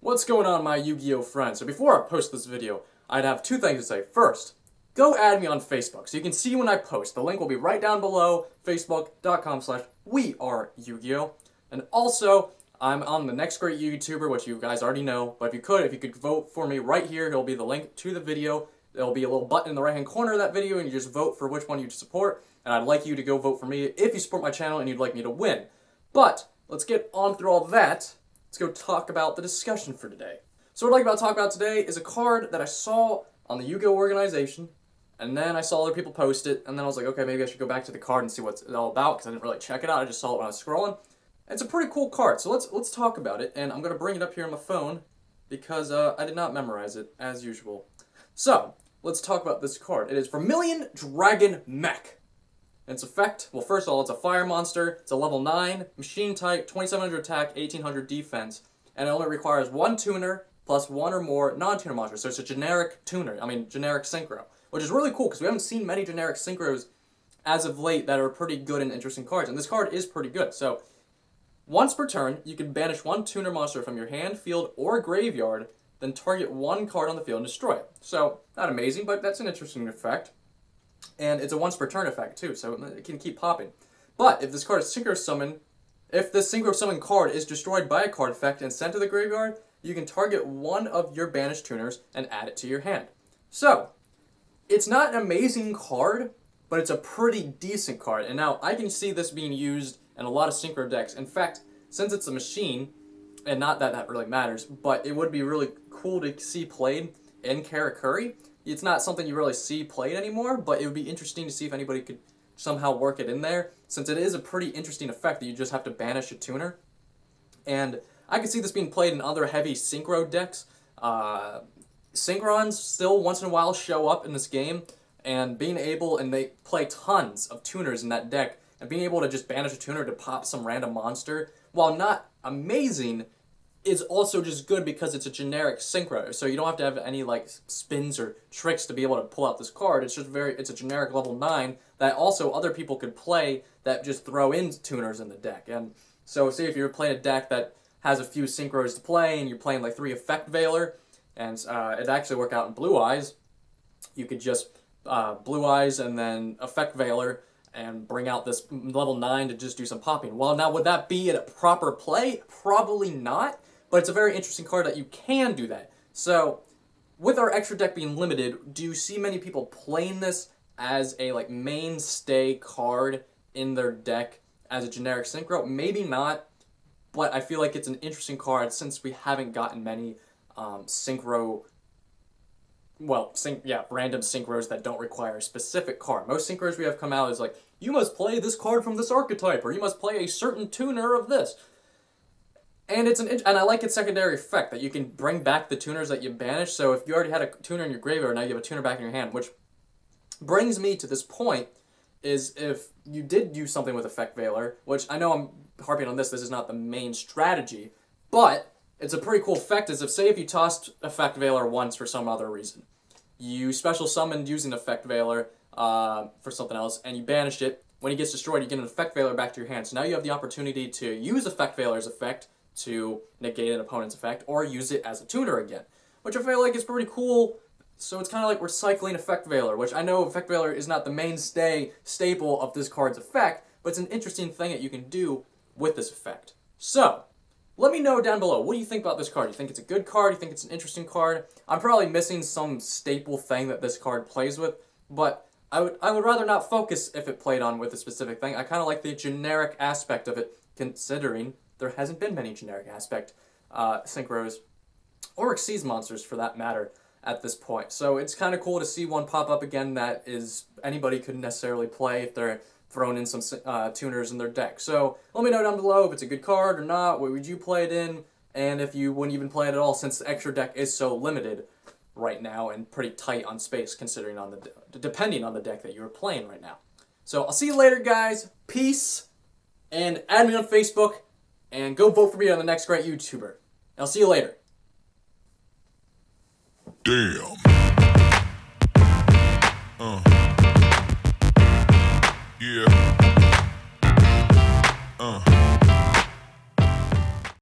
What's going on, my Yu-Gi-Oh friends? So before I post this video, I'd have two things to say. First, go add me on Facebook so you can see when I post. The link will be right down below, facebook.com/weryugioh. And also, I'm on the Next Great YouTuber, which you guys already know, but if you could vote for me right here, it'll be the link to the video. There'll be a little button in the right-hand corner of that video, and you just vote for which one you support. And I'd like you to go vote for me if you support my channel and you'd like me to win. But, let's get on through all that. Let's go talk about the discussion for today. So what I'd like to talk about today is a card that I saw on the Yu-Gi-Oh organization, and then I saw other people post it, and then I was like, okay, maybe I should go back to the card and see what it's all about, because I didn't really check it out. I just saw it when I was scrolling. It's a pretty cool card, so let's talk about it, and I'm going to bring it up here on my phone, because I did not memorize it, as usual. So, let's talk about this card. It is Vermillion Dragon Mech. Its effect, well, first of all, it's a fire monster. It's a level 9, machine type, 2700 attack, 1800 defense, and it only requires one tuner plus one or more non-tuner monsters. So it's a generic tuner, generic synchro, which is really cool because we haven't seen many generic synchros as of late that are pretty good and interesting cards, and this card is pretty good. So once per turn, you can banish one tuner monster from your hand, field, or graveyard, then target one card on the field and destroy it. So, not amazing, but that's an interesting effect. And it's a once per turn effect too, so it can keep popping. But if this card is synchro summon, if this synchro summon card is destroyed by a card effect and sent to the graveyard, you can target one of your banished tuners and add it to your hand. So, it's not an amazing card, but it's a pretty decent card. And now I can see this being used in a lot of synchro decks. In fact, since it's a machine, and not that that really matters, but it would be really cool to see played in Karakuri. It's not something you really see played anymore, but it would be interesting to see if anybody could somehow work it in there, since it is a pretty interesting effect that you just have to banish a tuner. And I could see this being played in other heavy synchro decks. Synchrons still once in a while show up in this game, and they play tons of tuners in that deck, and being able to just banish a tuner to pop some random monster, while not amazing, is also just good because it's a generic synchro, so you don't have to have any like spins or tricks to be able to pull out this card. It's just it's a generic level 9 that also other people could play that just throw in tuners in the deck. And so say if you're playing a deck that has a few synchros to play and you're playing like 3 Effect Veiler, and it actually work out in Blue Eyes, you could just Blue Eyes and then Effect Veiler and bring out this level 9 to just do some popping. Well, now would that be a proper play? Probably not. But it's a very interesting card that you can do that. So, with our extra deck being limited, do you see many people playing this as a like mainstay card in their deck as a generic synchro? Maybe not, but I feel like it's an interesting card since we haven't gotten many random synchros that don't require a specific card. Most synchros we have come out is like, you must play this card from this archetype, or you must play a certain tuner of this. And I like its secondary effect, that you can bring back the tuners that you banished. So if you already had a tuner in your graveyard, now you have a tuner back in your hand, which brings me to this point, is if you did use something with Effect Veiler, which I know I'm harping on this is not the main strategy, but it's a pretty cool effect, is if you tossed Effect Veiler once for some other reason, you special summoned using Effect Veiler for something else, and you banished it, when it gets destroyed, you get an Effect Veiler back to your hand. So now you have the opportunity to use Effect Veiler's effect to negate an opponent's effect, or use it as a tuner again, which I feel like is pretty cool. So it's kind of like recycling Effect Veiler, which I know Effect Veiler is not the mainstay staple of this card's effect, but it's an interesting thing that you can do with this effect. So, let me know down below, what do you think about this card? Do you think it's a good card? Do you think it's an interesting card? I'm probably missing some staple thing that this card plays with, but I would rather not focus if it played on with a specific thing. I kind of like the generic aspect of it, considering there hasn't been many generic aspect synchros, or Xyz monsters for that matter, at this point. So it's kind of cool to see one pop up again that anybody could necessarily play if they're throwing in some tuners in their deck. So let me know down below if it's a good card or not, what would you play it in, and if you wouldn't even play it at all, since the extra deck is so limited right now and pretty tight on space considering depending on the deck that you're playing right now. So I'll see you later, guys. Peace, and add me on Facebook, and go vote for me on the Next Great YouTuber. And I'll see you later. Damn. Yeah.